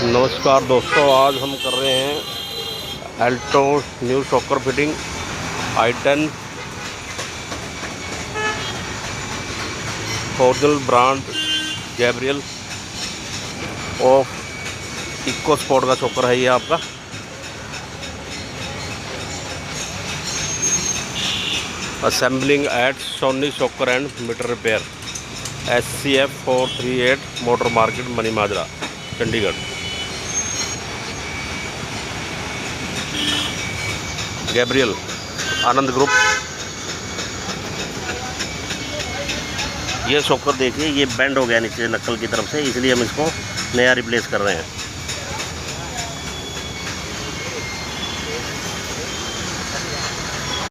नमस्कार दोस्तों, आज हम कर रहे हैं Alto new shocker fitting i10 original brand Gabriel of EcoSport का शॉकर है ये आपका। Assembling at Sony shocker and meter repair SCF 438 motor market Mani Majra Chandigarh. Gabriel Anand group. ये शॉकर देखिए, ये बेंड हो गया नीचे नक्कल की तरफ से, इसलिए हम इसको नया रिप्लेस कर रहे हैं।